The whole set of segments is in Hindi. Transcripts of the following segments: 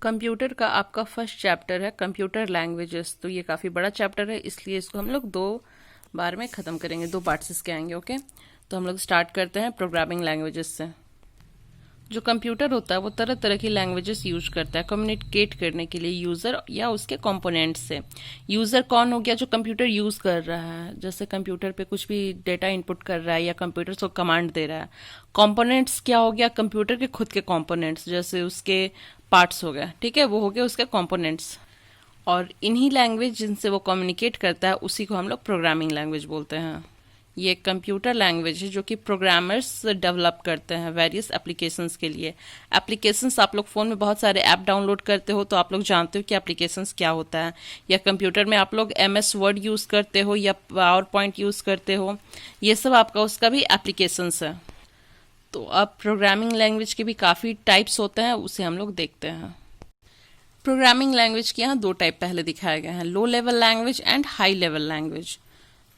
कंप्यूटर का आपका फर्स्ट चैप्टर है कंप्यूटर लैंग्वेजेस। तो ये काफ़ी बड़ा चैप्टर है, इसलिए इसको हम लोग 2 बार में ख़त्म करेंगे, 2 पार्ट्स इसके आएंगे। ओके, तो हम लोग स्टार्ट करते हैं प्रोग्रामिंग लैंग्वेजेस से। जो कंप्यूटर होता है वो तरह तरह की लैंग्वेजेस यूज करता है कम्युनिकेट करने के लिए यूज़र या उसके कंपोनेंट्स से। यूज़र कौन हो गया? जो कंप्यूटर यूज़ कर रहा है, जैसे कंप्यूटर पे कुछ भी डेटा इनपुट कर रहा है या कंप्यूटर को कमांड दे रहा है। कंपोनेंट्स क्या हो गया? कंप्यूटर के खुद के कंपोनेंट्स, जैसे उसके पार्ट्स हो गए, ठीक है, वो हो गए उसके कंपोनेंट्स। और इन्हीं लैंग्वेज जिनसे वो कम्युनिकेट करता है उसी को हम लोग प्रोग्रामिंग लैंग्वेज बोलते हैं। ये कंप्यूटर लैंग्वेज है जो कि प्रोग्रामर्स डेवलप करते हैं वेरियस एप्लीकेशंस के लिए। एप्लीकेशंस, आप लोग फ़ोन में बहुत सारे ऐप डाउनलोड करते हो तो आप लोग जानते हो कि एप्लीकेशंस क्या होता है। या कंप्यूटर में आप लोग MS वर्ड यूज़ करते हो या पावर पॉइंट यूज़ करते हो, ये सब आपका उसका भी एप्लीकेशंस है। तो अब प्रोग्रामिंग लैंग्वेज के भी काफ़ी टाइप्स होते हैं, उसे हम लोग देखते हैं। प्रोग्रामिंग लैंग्वेज के यहाँ 2 टाइप पहले दिखाए गए हैं, low level language and high level language.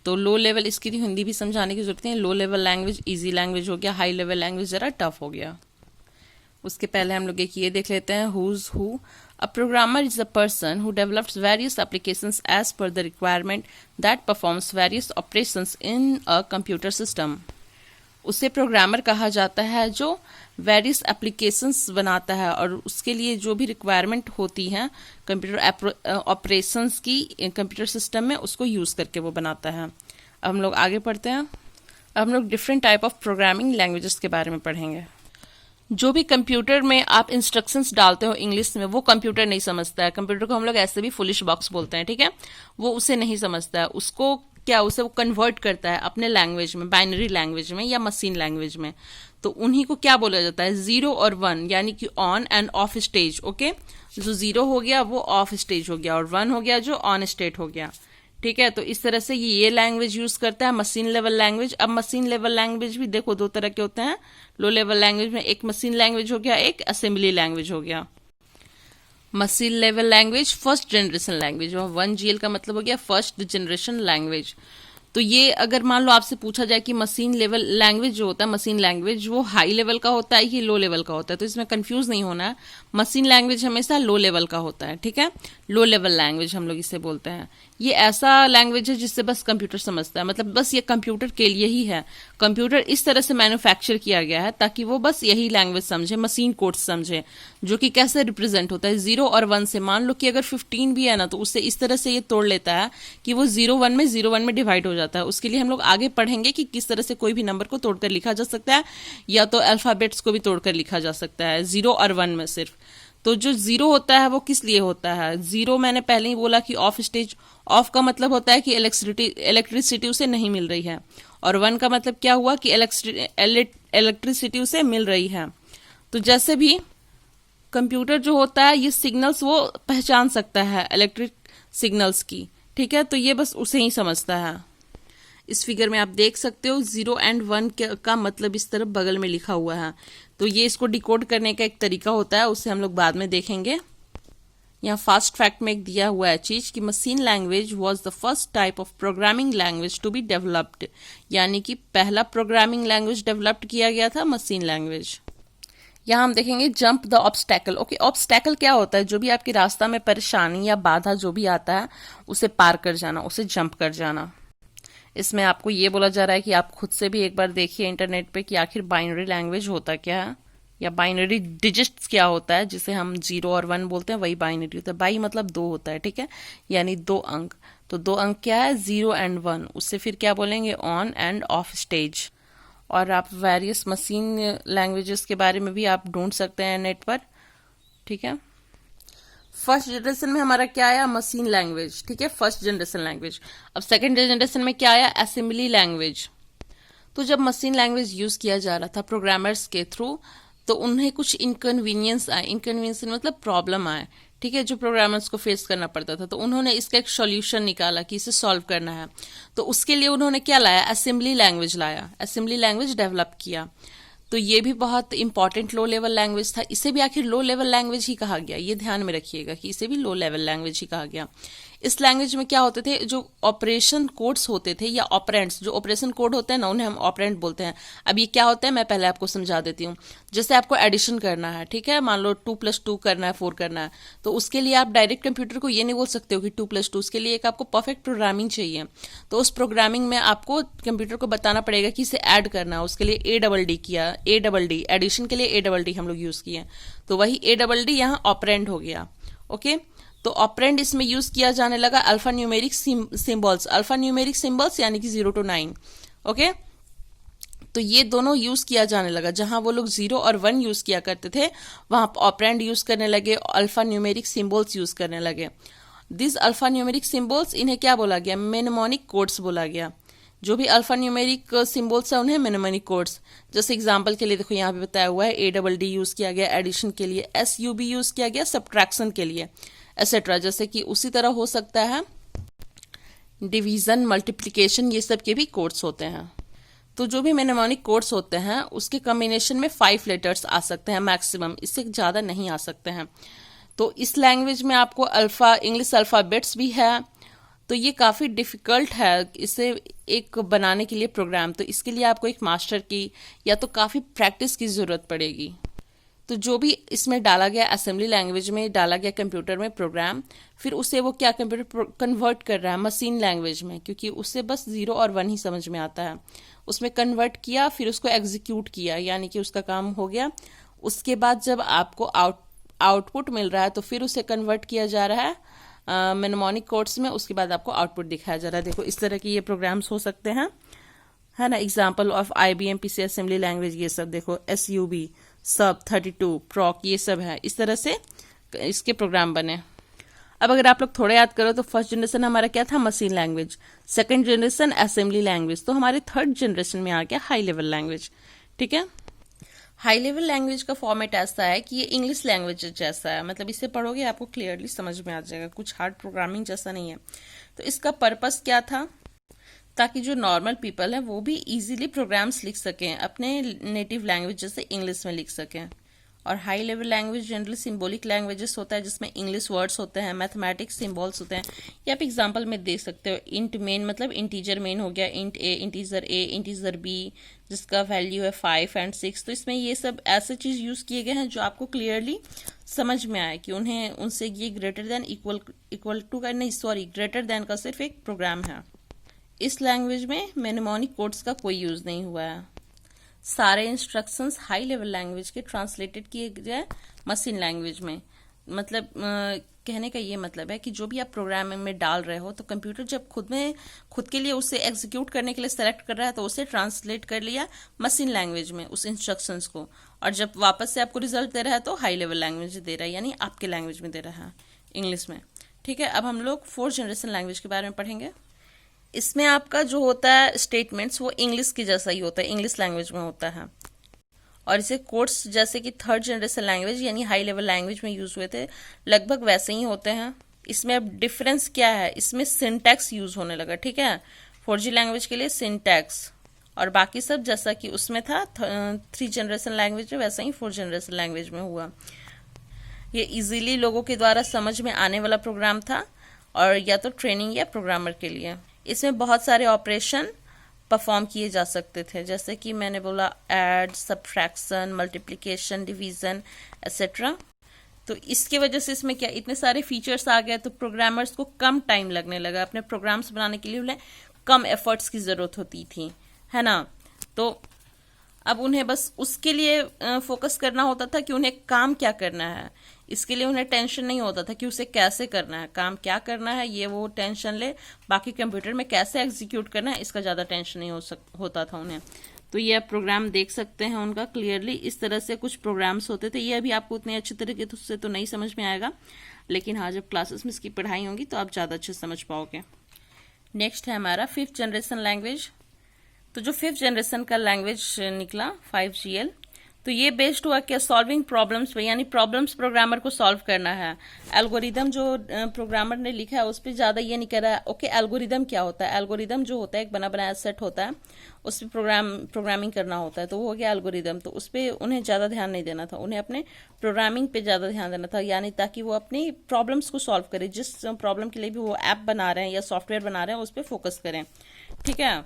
तो लो लेवल, इसकी तो हिंदी भी समझाने की जरूरत नहीं है। Low level language easy language हो गया, हाई लेवल लैंग्वेज ज़रा टफ हो गया। उसके पहले हम लोग एक ये देख लेते हैं, who's who. A programmer is a person who develops various applications as per the requirement that performs various operations in a computer system. उसे प्रोग्रामर कहा जाता है जो वेरियस एप्लीकेशंस बनाता है और उसके लिए जो भी रिक्वायरमेंट होती हैं कंप्यूटर ऑपरेशंस की कंप्यूटर सिस्टम में, उसको यूज़ करके वो बनाता है। अब हम लोग आगे पढ़ते हैं। अब हम लोग different type of programming languages के बारे में पढ़ेंगे। जो भी कंप्यूटर में आप इंस्ट्रक्शंस डालते हो इंग्लिश में, वो कंप्यूटर नहीं समझता है। कंप्यूटर को हम लोग ऐसे भी फुलिश बॉक्स बोलते हैं, ठीक है, वो उसे नहीं समझता है। उसको क्या, उसे वो कन्वर्ट करता है अपने लैंग्वेज में, बाइनरी लैंग्वेज में या मशीन लैंग्वेज में। तो उन्हीं को क्या बोला जाता है? 0 और 1, यानी कि on end of stage. Okay, जो 0 हो गया वो ऑफ स्टेज हो गया और 1 हो गया जो ऑन स्टेट हो गया, ठीक है। तो इस तरह से ये लैंग्वेज यूज करता है मशीन लेवल लैंग्वेज। अब मशीन लेवल लैंग्वेज भी देखो 2 तरह के होते हैं। लो लेवल लैंग्वेज में एक मशीन लैंग्वेज हो गया, एक असेंबली लैंग्वेज हो गया। Machine level language first generation language, और 1GL का मतलब हो गया फर्स्ट जनरेशन लैंग्वेज। तो ये अगर मान लो आपसे पूछा जाए कि मशीन लेवल लैंग्वेज जो होता है, मशीन लैंग्वेज, वो हाई लेवल का होता है कि लो लेवल का होता है, तो इसमें कंफ्यूज नहीं होना है। मशीन लैंग्वेज हमेशा लो लेवल का होता है, ठीक है। लो लेवल लैंग्वेज हम लोग इसे बोलते हैं। ये ऐसा लैंग्वेज है जिससे बस कंप्यूटर समझता है, मतलब बस ये कंप्यूटर के लिए ही है। कंप्यूटर इस तरह से मैन्युफैक्चर किया गया है ताकि वो बस यही लैंग्वेज समझे, मशीन कोड समझे, जो कि कैसे रिप्रेजेंट होता है 0 और 1 से। मान लो कि अगर 15 भी है ना, तो उससे इस तरह से ये तोड़ लेता है कि वो 0 1 में डिवाइड हो जाता है। उसके लिए हम लोग आगे पढ़ेंगे कि किस तरह से कोई भी नंबर को तोड़कर लिखा जा सकता है, या तो अल्फाबेट्स को भी तोड़कर लिखा जा सकता है 0 और 1 में सिर्फ। तो जो 0 होता है वो किस लिए होता है? 0 मैंने पहले ही बोला कि ऑफ स्टेज। ऑफ का मतलब होता है कि इलेक्ट्रिसिटी उसे नहीं मिल रही है, और 1 का मतलब क्या हुआ कि इलेक्ट्रिसिटी उसे मिल रही है। तो जैसे भी कंप्यूटर जो होता है, ये सिग्नल्स वो पहचान सकता है इलेक्ट्रिक सिग्नल्स की, ठीक है, तो ये बस उसे ही समझता है। इस फिगर में आप देख सकते हो 0 एंड 1 का मतलब इस तरफ बगल में लिखा हुआ है। तो ये इसको डिकोड करने का एक तरीका होता है, उससे हम लोग बाद में देखेंगे। यहाँ फास्ट फैक्ट में एक दिया हुआ है चीज कि machine language was the first type of programming language to be developed, यानी कि पहला प्रोग्रामिंग लैंग्वेज डेवलप्ड किया गया था मशीन लैंग्वेज। यहाँ हम देखेंगे jump the obstacle. Okay, obstacle क्या होता है? जो भी आपके रास्ता में परेशानी या बाधा जो भी आता है, उसे पार कर जाना, उसे जंप कर जाना। इसमें आपको ये बोला जा रहा है कि आप खुद से भी एक बार देखिए इंटरनेट पे कि आखिर बाइनरी लैंग्वेज होता क्या है, या बाइनरी डिजिट्स क्या होता है, जिसे हम 0 और 1 बोलते हैं, वही बाइनरी होता है। बाई मतलब 2 होता है, ठीक है, यानी 2 अंक। तो 2 अंक क्या है? 0 एंड 1। उससे फिर क्या बोलेंगे? On end of stage. और आप वेरियस मशीन लैंग्वेजेस के बारे में भी आप ढूंढ सकते हैं नेट पर, ठीक है। फर्स्ट जनरेशन में हमारा क्या आया? मशीन लैंग्वेज, ठीक है, फर्स्ट जनरेशन लैंग्वेज। अब सेकंड जनरेशन में क्या आया? Assembly language. तो जब मशीन लैंग्वेज यूज किया जा रहा था प्रोग्रामर्स के थ्रू, तो उन्हें कुछ इनकन्वीनियंस आए। इनकन्वीनियंस मतलब प्रॉब्लम आए, ठीक है, जो प्रोग्रामर्स को फेस करना पड़ता था। तो उन्होंने इसका एक सॉल्यूशन निकाला कि इसे सॉल्व करना है। तो उसके लिए उन्होंने क्या लाया? असेंबली लैंग्वेज लाया, असेंबली लैंग्वेज डेवलप किया। तो ये भी बहुत इंपॉर्टेंट लो लेवल लैंग्वेज था। इसे भी आखिर लो लेवल लैंग्वेज ही कहा गया, ये ध्यान में रखिएगा कि इसे भी लो लेवल लैंग्वेज ही कहा गया। इस लैंग्वेज में क्या होते थे, जो ऑपरेशन कोड्स होते थे या ऑपरेंड्स, जो ऑपरेशन कोड होते हैं ना उन्हें हम ऑपरेंड बोलते हैं। अब ये क्या होता है मैं पहले आपको समझा देती हूँ। जैसे आपको एडिशन करना है, ठीक है, मान लो 2+2 करना है, 4 करना है, तो उसके लिए आप डायरेक्ट कंप्यूटर को ये नहीं बोल सकते हो कि 2+2, उसके लिए एक आपको परफेक्ट प्रोग्रामिंग चाहिए। तो उस प्रोग्रामिंग में आपको कंप्यूटर को बताना पड़ेगा कि इसे ऐड करना है, उसके लिए ADD किया, ADD एडिशन के लिए ADD हम लोग यूज किए, तो वही ADD यहाँ ऑपरेंड हो गया। ओके, तो ऑपरेंड इसमें यूज किया जाने लगा alpha numeric symbols, alpha numeric symbols यानी कि 0 to 9। ओके, तो ये दोनों यूज किया जाने लगा। जहां वो लोग 0 और 1 यूज किया करते थे वहां ऑपरेंड यूज करने लगे, अल्फा न्यूमेरिक सिंबल्स यूज करने लगे। दिस अल्फा न्यूमेरिक सिंबल्स, इन्हें क्या बोला गया, मेनेमोनिक कोड्स बोला गया। जो भी अल्फा न्यूमेरिक सिंबल्स है उन्हें मेनेमोनिक कोड्स। जैसे एग्जांपल के लिए देखो यहाँ पे बताया हुआ है, ADD यूज किया गया एडिशन के लिए, SUB यूज किया गया सब्ट्रैक्शन के लिए, एसेट्रा। जैसे कि उसी तरह हो सकता है डिवीजन, मल्टीप्लिकेशन, ये सब के भी कोड्स होते हैं। तो जो भी मेनेमोनिक कोड्स होते हैं उसके कॉम्बिनेशन में 5 लेटर्स आ सकते हैं मैक्सिमम, इससे ज़्यादा नहीं आ सकते हैं। तो इस लैंग्वेज में आपको इंग्लिश अल्फ़ाबेट्स भी है, तो ये काफ़ी डिफ़िकल्ट है इसे एक बनाने के लिए प्रोग्राम। तो इसके लिए आपको एक मास्टर की या तो काफ़ी प्रैक्टिस की ज़रूरत पड़ेगी। तो जो भी इसमें डाला गया असेंबली लैंग्वेज में डाला गया कंप्यूटर में प्रोग्राम, फिर उसे वो क्या कंप्यूटर कन्वर्ट कर रहा है मशीन लैंग्वेज में, क्योंकि उससे बस 0 और 1 ही समझ में आता है। उसमें कन्वर्ट किया, फिर उसको एग्जीक्यूट किया, यानी कि उसका काम हो गया। उसके बाद जब आपको आउटपुट मिल रहा है तो फिर उसे कन्वर्ट किया जा रहा है मेनेमोनिक कोड्स में, उसके बाद आपको आउटपुट दिखाया जा रहा है। देखो इस तरह के ये प्रोग्राम्स हो सकते हैं, है ना। Example of IBM PC assembly language, ये सब देखो, SUB, सब 32, प्रॉक, ये सब है। इस तरह से इसके प्रोग्राम बने। अब अगर आप लोग थोड़ा याद करो तो फर्स्ट जनरेशन हमारा क्या था, machine language, second generation assembly language, तो हमारे थर्ड जनरेशन में आ गया हाई लेवल लैंग्वेज। ठीक है, हाई लेवल लैंग्वेज का फॉर्मेट ऐसा है कि ये इंग्लिश लैंग्वेज जैसा है, मतलब इसे पढ़ोगे आपको क्लियरली समझ में आ जाएगा, कुछ हार्ड प्रोग्रामिंग जैसा नहीं है। तो इसका पर्पस क्या था, ताकि जो नॉर्मल पीपल है वो भी इजीली प्रोग्राम्स लिख सकें, अपने नेटिव लैंग्वेज जैसे इंग्लिश में लिख सकें। और high level language generally symbolic languages होता है, जिसमें इंग्लिश वर्ड्स होते हैं, मैथमेटिक्स सिंबल्स होते हैं। ये आप एग्जांपल में देख सकते हो, इंट मेन मतलब इंटीजर मेन हो गया, इंट ए, इंटीजर बी, जिसका वैल्यू है 5 और 6। तो इसमें ये सब ऐसे चीज यूज किए गए हैं जो आपको क्लियरली समझ में आए कि उन्हें उनसे ये ग्रेटर देन इक्वल टू का नहीं, सॉरी, ग्रेटर देन का सिर्फ एक प्रोग्राम है। इस लैंग्वेज में मेनेमोनिक कोड्स का कोई यूज नहीं हुआ है। सारे इंस्ट्रक्शंस हाई लेवल लैंग्वेज के ट्रांसलेटेड किए गए मशीन लैंग्वेज में। मतलब कहने का ये मतलब है कि जो भी आप प्रोग्रामिंग में डाल रहे हो, तो कंप्यूटर जब खुद के लिए उसे एग्जीक्यूट करने के लिए सेलेक्ट कर रहा है, तो उसे ट्रांसलेट कर लिया मशीन लैंग्वेज में उस इंस्ट्रक्शंस को, और जब वापस से आपको रिजल्ट दे रहा है तो हाई लेवल लैंग्वेज दे रहा है, यानी आपके लैंग्वेज में दे रहा है, इंग्लिश में। ठीक है, अब हम लोग 4th जनरेशन लैंग्वेज के बारे में पढ़ेंगे। इसमें आपका जो होता है स्टेटमेंट्स वो इंग्लिश की जैसा ही होता है, इंग्लिश लैंग्वेज में होता है। और इसे कोड्स जैसे कि 3rd जनरेशन लैंग्वेज यानी हाई लेवल लैंग्वेज में यूज हुए थे, लगभग वैसे ही होते हैं। इसमें अब डिफरेंस क्या है, इसमें सिंटैक्स यूज होने लगा। ठीक है, 4G लैंग्वेज के लिए सिंटैक्स, और बाकी सब जैसा कि उसमें था 3 जनरेशन लैंग्वेज में, वैसा ही 4th जनरेशन लैंग्वेज में हुआ। ये इजीली लोगों के द्वारा समझ में आने वाला प्रोग्राम था, और या तो ट्रेनिंग या प्रोग्रामर के लिए। इसमें बहुत सारे ऑपरेशन परफॉर्म किए जा सकते थे, जैसे कि मैंने बोला add, subtraction, multiplication, division etcetera. तो इसके वजह से इसमें क्या इतने सारे फीचर्स आ गए, तो प्रोग्रामर्स को कम टाइम लगने लगा, अपने प्रोग्राम्स बनाने के लिए उन्हें कम एफर्ट्स की जरूरत होती थी, है ना। तो अब उन्हें बस उसके लिए फोकस करना होता था कि उन्हें काम क्या करना है। इसके लिए उन्हें टेंशन नहीं होता था कि उसे कैसे करना है, काम क्या करना है ये वो टेंशन ले, बाकी कंप्यूटर में कैसे एग्जीक्यूट करना है इसका ज़्यादा टेंशन नहीं होता था उन्हें। तो ये आप प्रोग्राम देख सकते हैं उनका क्लियरली, इस तरह से कुछ प्रोग्राम्स होते थे। ये अभी आपको उतने अच्छे तरीके से तो नहीं समझ में आएगा, लेकिन हाँ जब क्लासेस में इसकी पढ़ाई होगी तो आप ज़्यादा अच्छे समझ पाओगे। नेक्स्ट है हमारा 5th जनरेशन लैंग्वेज। तो जो 5th जनरेशन का लैंग्वेज निकला 5GL, तो ये बेस्ड हुआ क्या, सॉल्विंग प्रॉब्लम्स पे, यानी प्रॉब्लम्स प्रोग्रामर को सॉल्व करना है। एल्गोरिदम जो प्रोग्रामर ने लिखा है उस पर ज्यादा ये नहीं कर रहा है। ओके, एल्गोरिदम क्या होता है? एल्गोरिदम जो होता है एक बना बनाया सेट होता है, उस पर प्रोग्रामिंग करना होता है, तो वो हो गया एल्गोरिदम। तो उस पर उन्हें ज्यादा ध्यान नहीं देना था, उन्हें अपने प्रोग्रामिंग पे ज्यादा ध्यान देना था, यानी ताकि वो अपनी प्रॉब्लम्स को सॉल्व करे, जिस प्रॉब्लम के लिए भी वो ऐप बना रहे हैं या सॉफ्टवेयर बना रहे हैं उस पर फोकस करें। ठीक है,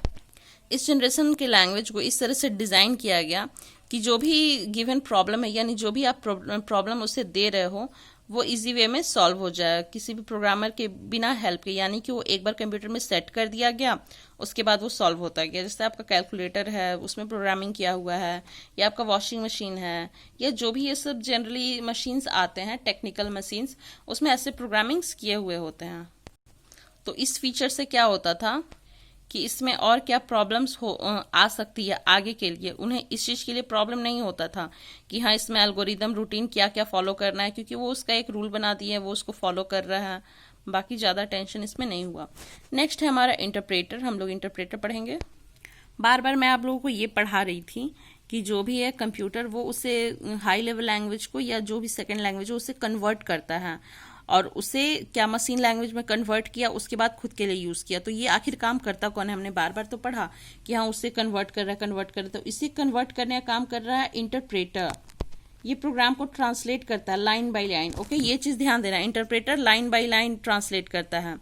इस जनरेशन के लैंग्वेज को इस तरह से डिज़ाइन किया गया कि जो भी गिवन प्रॉब्लम है, यानी जो भी आप प्रॉब्लम उसे दे रहे हो, वो इजी वे में सॉल्व हो जाए किसी भी प्रोग्रामर के बिना हेल्प के, यानी कि वो एक बार कंप्यूटर में सेट कर दिया गया, उसके बाद वो सॉल्व होता गया। जैसे आपका कैलकुलेटर है, उसमें प्रोग्रामिंग किया हुआ है, या आपका वॉशिंग मशीन है, या जो भी ये सब जनरली मशीन्स आते हैं, टेक्निकल मशीन्स, उसमें ऐसे प्रोग्रामिंग्स किए हुए होते हैं। तो इस फीचर से क्या होता था कि इसमें और क्या प्रॉब्लम्स हो आ सकती है आगे के लिए, उन्हें इस चीज़ के लिए प्रॉब्लम नहीं होता था कि हाँ इसमें एल्गोरिदम रूटीन क्या क्या फॉलो करना है, क्योंकि वो उसका एक रूल बना दिया है, वो उसको फॉलो कर रहा है, बाकी ज़्यादा टेंशन इसमें नहीं हुआ। नेक्स्ट है हमारा इंटरप्रेटर, हम लोग इंटरप्रेटर पढ़ेंगे। बार बार मैं आप लोगों को ये पढ़ा रही थी कि जो भी है कंप्यूटर वो उसे हाई लेवल लैंग्वेज को या जो भी सेकंड लैंग्वेज हो उसे कन्वर्ट करता है, और उसे क्या मशीन लैंग्वेज में कन्वर्ट किया, उसके बाद खुद के लिए यूज़ किया। तो ये आखिर काम करता कौन है? हमने बार बार तो पढ़ा कि हाँ उससे कन्वर्ट कर रहा है, कन्वर्ट कर रहा है, तो इसे कन्वर्ट करने का काम कर रहा है इंटरप्रेटर। ये प्रोग्राम को ट्रांसलेट करता है लाइन बाय लाइन। ओके, ये चीज़ ध्यान देना, interpreter line by line translate करता है,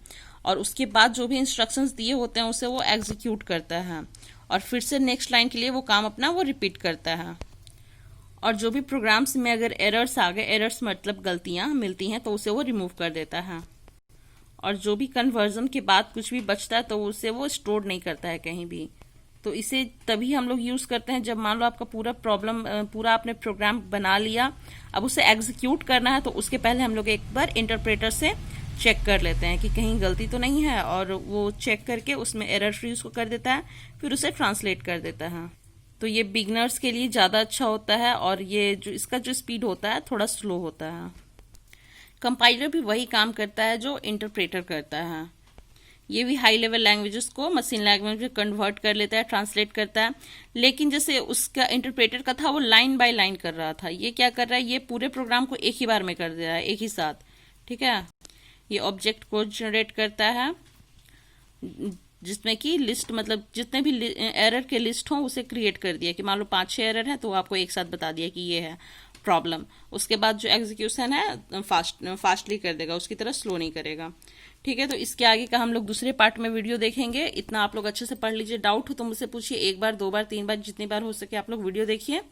और उसके बाद जो भी इंस्ट्रक्शंस दिए होते हैं उसे वो एग्जीक्यूट करता है, और फिर से नेक्स्ट लाइन के लिए वो काम अपना वो रिपीट करता है। और जो भी प्रोग्राम्स में अगर एरर्स आ गए, एरर्स मतलब गलतियां मिलती हैं, तो उसे वो रिमूव कर देता है। और जो भी कन्वर्जन के बाद कुछ भी बचता है तो उसे वो स्टोर नहीं करता है कहीं भी। तो इसे तभी हम लोग यूज़ करते हैं जब मान लो आपका पूरा आपने प्रोग्राम बना लिया, अब उसे एग्जीक्यूट करना है, तो उसके पहले हम लोग एक बार इंटरप्रेटर से चेक कर लेते हैं कि कहीं गलती तो नहीं है, और वो चेक करके उसमें एरर फ्री उसको कर देता है, फिर उसे ट्रांसलेट कर देता है। तो ये बिगनर्स के लिए ज़्यादा अच्छा होता है, और ये जो इसका जो स्पीड होता है थोड़ा स्लो होता है। कंपाइलर भी वही काम करता है जो इंटरप्रेटर करता है। ये भी हाई लेवल लैंग्वेजेस को मशीन लैंग्वेज में कन्वर्ट कर लेता है, ट्रांसलेट करता है, लेकिन जैसे उसका इंटरप्रेटर का था वो लाइन बाय लाइन कर रहा था, ये क्या कर रहा है, ये पूरे प्रोग्राम को एक ही बार में कर दे रहा है, एक ही साथ। ठीक है, ये ऑब्जेक्ट को जनरेट करता है जिसमें कि लिस्ट, मतलब जितने भी एरर के लिस्ट हों उसे क्रिएट कर दिया कि मान लो 5-6 एरर है, तो आपको एक साथ बता दिया कि ये है प्रॉब्लम। उसके बाद जो एग्जीक्यूशन है फास्टली कर देगा, उसकी तरह स्लो नहीं करेगा। ठीक है, तो इसके आगे का हम लोग दूसरे पार्ट में वीडियो देखेंगे। इतना आप लोग अच्छे से पढ़ लीजिए, डाउट हो तो मुझसे पूछिए, 1 बार 2 बार 3 बार जितनी बार हो सके आप लोग वीडियो देखिए,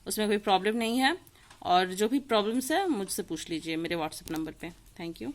उसमें कोई प्रॉब्लम नहीं है। और जो भी प्रॉब्लम्स है मुझसे पूछ लीजिए मेरे व्हाट्सएप नंबर पे। Thank you.